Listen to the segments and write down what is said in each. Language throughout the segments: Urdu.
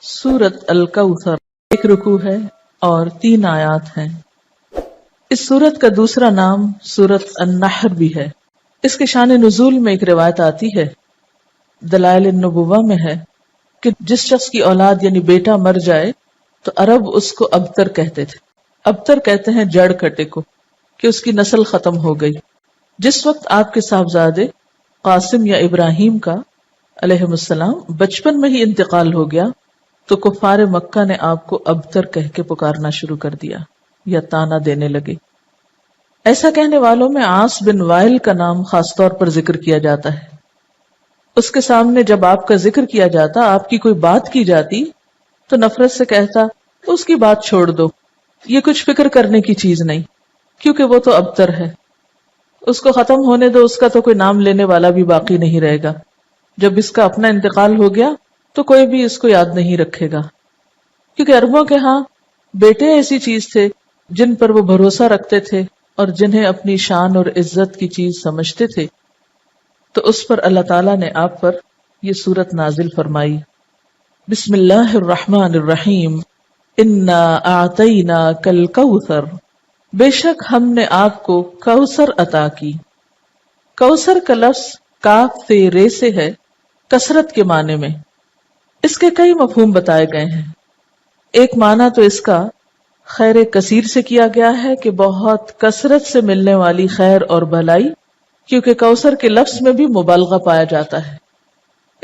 سورت الکوثر ایک رکوع ہے اور 3 آیات ہیں۔ اس سورت کا دوسرا نام سورت النحر بھی ہے۔ اس کے شان نزول میں ایک روایت آتی ہے، دلائل النبوہ میں ہے کہ جس شخص کی اولاد یعنی بیٹا مر جائے تو عرب اس کو ابتر کہتے تھے۔ ابتر کہتے ہیں جڑ کٹے کو، کہ اس کی نسل ختم ہو گئی۔ جس وقت آپ کے صاحبزادے قاسم یا ابراہیم کا علیہ السلام بچپن میں ہی انتقال ہو گیا تو کفار مکہ نے آپ کو ابتر کہہ کے پکارنا شروع کر دیا یا طعنہ دینے لگے۔ ایسا کہنے والوں میں عاص بن وائل کا نام خاص طور پر ذکر کیا جاتا ہے۔ اس کے سامنے جب آپ کا ذکر کیا جاتا، آپ کی کوئی بات کی جاتی تو نفرت سے کہتا اس کی بات چھوڑ دو، یہ کچھ فکر کرنے کی چیز نہیں، کیونکہ وہ تو ابتر ہے، اس کو ختم ہونے دو، اس کا تو کوئی نام لینے والا بھی باقی نہیں رہے گا۔ جب اس کا اپنا انتقال ہو گیا تو کوئی بھی اس کو یاد نہیں رکھے گا، کیونکہ عربوں کے ہاں بیٹے ایسی چیز تھے جن پر وہ بھروسہ رکھتے تھے اور جنہیں اپنی شان اور عزت کی چیز سمجھتے تھے۔ تو اس پر اللہ تعالیٰ نے آپ پر یہ سورت نازل فرمائی۔ بسم اللہ الرحمن الرحیم، انا اعطیناک الکوثر، بے شک ہم نے آپ کو کوثر عطا کی۔ کوثر کا لفظ کاف سے رے سے ہے، کثرت کے معنی میں۔ اس کے کئی مفہوم بتائے گئے ہیں۔ ایک معنی تو اس کا خیر کثیر سے کیا گیا ہے کہ بہت کثرت سے ملنے والی خیر اور بھلائی، کیونکہ کوثر کے لفظ میں بھی مبالغہ پایا جاتا ہے،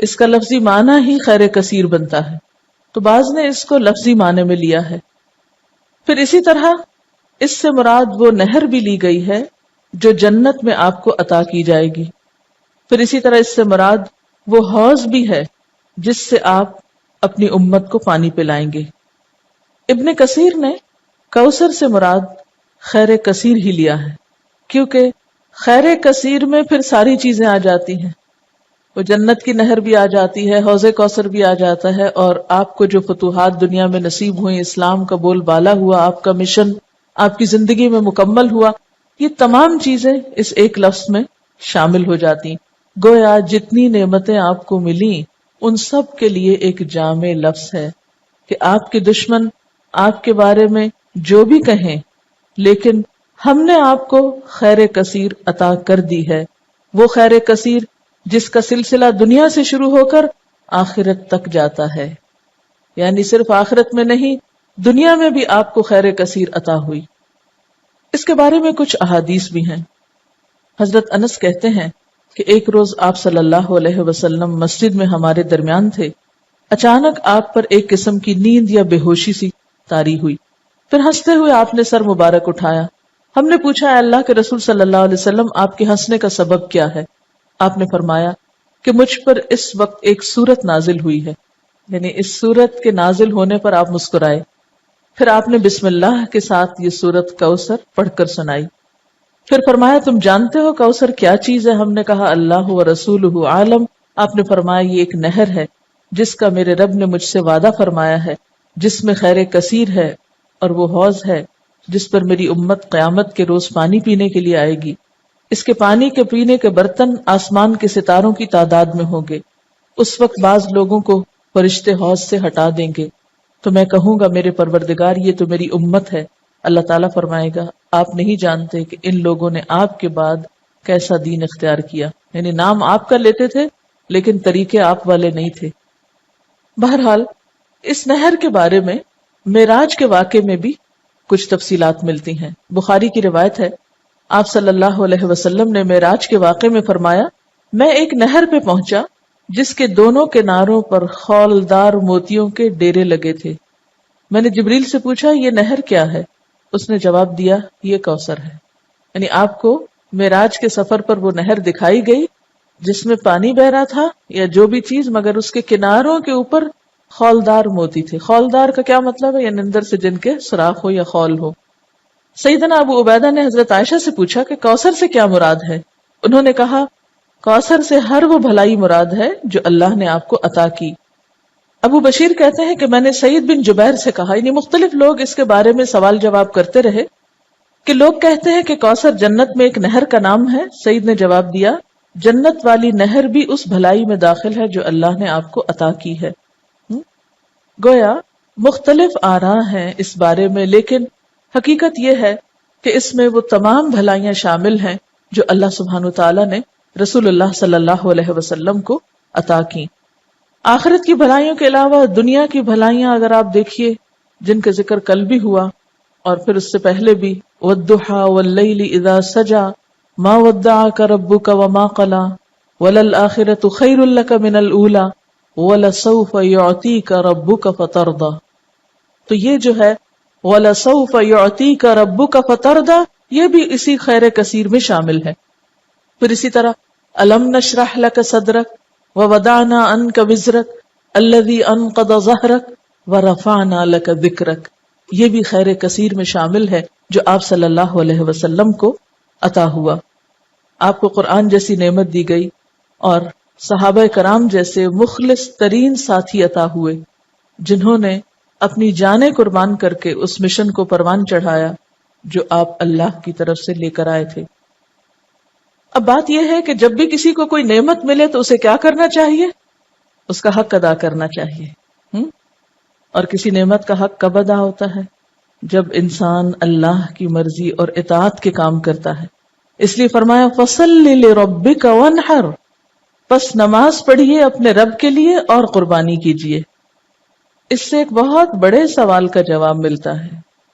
اس کا لفظی معنی ہی خیر کثیر بنتا ہے، تو بعض نے اس کو لفظی معنی میں لیا ہے۔ پھر اسی طرح اس سے مراد وہ نہر بھی لی گئی ہے جو جنت میں آپ کو عطا کی جائے گی۔ پھر اسی طرح اس سے مراد وہ حوض بھی ہے جس سے آپ اپنی امت کو پانی پلائیں گے۔ ابن کثیر نے کوثر سے مراد خیر کثیر ہی لیا ہے، کیونکہ خیر کثیر میں پھر ساری چیزیں آ جاتی ہیں، وہ جنت کی نہر بھی آ جاتی ہے، حوض کوثر بھی آ جاتا ہے، اور آپ کو جو فتوحات دنیا میں نصیب ہوئیں، اسلام کا بول بالا ہوا، آپ کا مشن آپ کی زندگی میں مکمل ہوا، یہ تمام چیزیں اس ایک لفظ میں شامل ہو جاتی۔ گویا جتنی نعمتیں آپ کو ملیں ان سب کے لیے ایک جامع لفظ ہے کہ آپ کے دشمن آپ کے بارے میں جو بھی کہیں، لیکن ہم نے آپ کو خیر کثیر عطا کر دی ہے، وہ خیر کثیر جس کا سلسلہ دنیا سے شروع ہو کر آخرت تک جاتا ہے، یعنی صرف آخرت میں نہیں، دنیا میں بھی آپ کو خیر کثیر عطا ہوئی۔ اس کے بارے میں کچھ احادیث بھی ہیں۔ حضرت انس کہتے ہیں کہ ایک روز آپ صلی اللہ علیہ وسلم مسجد میں ہمارے درمیان تھے، اچانک آپ پر ایک قسم کی نیند یا بے ہوشی سی طاری ہوئی، پھر ہنستے ہوئے آپ نے سر مبارک اٹھایا۔ ہم نے پوچھا، اے اللہ کے رسول صلی اللہ علیہ وسلم، آپ کے ہنسنے کا سبب کیا ہے؟ آپ نے فرمایا کہ مجھ پر اس وقت ایک سورت نازل ہوئی ہے، یعنی اس سورت کے نازل ہونے پر آپ مسکرائے۔ پھر آپ نے بسم اللہ کے ساتھ یہ سورت کوثر پڑھ کر سنائی۔ پھر فرمایا، تم جانتے ہو کوثر کیا چیز ہے؟ ہم نے کہا اللہ و رسولہ عالم۔ آپ نے فرمایا یہ ایک نہر ہے جس کا میرے رب نے مجھ سے وعدہ فرمایا ہے، جس میں خیر کثیر ہے، اور وہ حوض ہے جس پر میری امت قیامت کے روز پانی پینے کے لیے آئے گی۔ اس کے پانی کے پینے کے برتن آسمان کے ستاروں کی تعداد میں ہوں گے۔ اس وقت بعض لوگوں کو فرشتے حوض سے ہٹا دیں گے تو میں کہوں گا میرے پروردگار یہ تو میری امت ہے۔ اللہ تعالیٰ فرمائے گا آپ نہیں جانتے کہ ان لوگوں نے آپ کے بعد کیسا دین اختیار کیا، یعنی نام آپ کا لیتے تھے لیکن طریقے آپ والے نہیں تھے۔ بہرحال اس نہر کے بارے میں معراج کے واقعے میں بھی کچھ تفصیلات ملتی ہیں۔ بخاری کی روایت ہے، آپ صلی اللہ علیہ وسلم نے معراج کے واقعے میں فرمایا، میں ایک نہر پہ پہنچا جس کے دونوں کناروں پر خولدار موتیوں کے ڈیرے لگے تھے۔ میں نے جبریل سے پوچھا یہ نہر کیا ہے؟ اس نے جواب دیا یہ کوثر ہے۔ یعنی آپ کو معراج کے سفر پر وہ نہر دکھائی گئی جس میں پانی بہ رہا تھا یا جو بھی چیز، مگر اس کے کناروں کے اوپر خولدار موتی تھے۔ خولدار کا کیا مطلب ہے؟ یعنی اندر سے جن کے سوراخ ہو یا خول ہو۔ سیدنا ابو عبیدہ نے حضرت عائشہ سے پوچھا کہ کوثر سے کیا مراد ہے؟ انہوں نے کہا کوثر سے ہر وہ بھلائی مراد ہے جو اللہ نے آپ کو عطا کی۔ ابو بشیر کہتے ہیں کہ میں نے سعید بن جبیر سے کہا، یعنی مختلف لوگ اس کے بارے میں سوال جواب کرتے رہے کہ لوگ کہتے ہیں کہ کوثر جنت میں ایک نہر کا نام ہے۔ سعید نے جواب دیا جنت والی نہر بھی اس بھلائی میں داخل ہے جو اللہ نے آپ کو عطا کی ہے۔ گویا مختلف آراء ہیں اس بارے میں، لیکن حقیقت یہ ہے کہ اس میں وہ تمام بھلائیاں شامل ہیں جو اللہ سبحانہ وتعالی نے رسول اللہ صلی اللہ علیہ وسلم کو عطا کی۔ آخرت کی بھلائیوں کے علاوہ دنیا کی بھلائیاں اگر آپ دیکھیے، جن کا ذکر کل بھی ہوا اور پھر اس سے پہلے بھی، وَالضُّحَىٰ وَاللَّيْلِ إِذَا سَجَىٰ مَا وَدَّعَكَ رَبُّكَ وَمَا قَلَىٰ وَلَلْآخِرَةُ خَيْرٌ لَكَ مِنَ الْأُولَىٰ وَلَسَوْفَ يُعْطِيكَ رَبُّكَ فَتَرْضَىٰ۔ تو یہ جو ہے وَلَسَوْفَ يُعْطِيكَ رَبُّكَ فَتَرْضَىٰ، یہ بھی اسی خیر کثیر میں شامل ہے۔ پھر اسی طرح أَلَمْ نَشْرَحْ لَكَ صَدْرَكَ وَوَضَعْنَا عَنْكَ وِزْرَكَ الَّذِي أَنقَضَ ظَهْرَكَ وَرَفَعْنَا لَكَ ذِكْرَكَ، یہ بھی خیر کثیر میں شامل ہے جو آپ صلی اللہ علیہ وسلم کو عطا ہوا۔ آپ کو قرآن جیسی نعمت دی گئی اور صحابہ کرام جیسے مخلص ترین ساتھی عطا ہوئے جنہوں نے اپنی جانیں قربان کر کے اس مشن کو پروان چڑھایا جو آپ اللہ کی طرف سے لے کر آئے تھے۔ اب بات یہ ہے کہ جب بھی کسی کو کوئی نعمت ملے تو اسے کیا کرنا چاہیے؟ اس کا حق ادا کرنا چاہیے۔ اور کسی نعمت کا حق کب ادا ہوتا ہے؟ جب انسان اللہ کی مرضی اور اطاعت کے کام کرتا ہے۔ اس لیے فرمایا فَصَلِّ لِرَبِّكَ وَانْحَرْ، پس نماز پڑھیے اپنے رب کے لیے اور قربانی کیجیے۔ اس سے ایک بہت بڑے سوال کا جواب ملتا ہے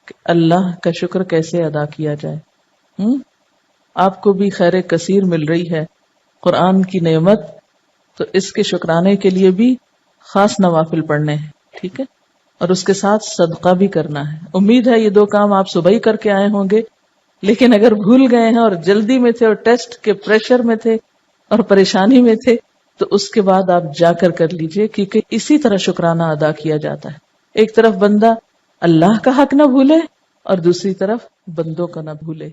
کہ اللہ کا شکر کیسے ادا کیا جائے۔ آپ کو بھی خیر کثیر مل رہی ہے، قرآن کی نعمت، تو اس کے شکرانے کے لیے بھی خاص نوافل پڑھنے ہیں، ٹھیک ہے، اور اس کے ساتھ صدقہ بھی کرنا ہے۔ امید ہے یہ دو کام آپ صبح ہی کر کے آئے ہوں گے، لیکن اگر بھول گئے ہیں اور جلدی میں تھے اور ٹیسٹ کے پریشر میں تھے اور پریشانی میں تھے تو اس کے بعد آپ جا کر لیجئے، کیونکہ اسی طرح شکرانہ ادا کیا جاتا ہے۔ ایک طرف بندہ اللہ کا حق نہ بھولے اور دوسری طرف بندوں کا نہ بھولے۔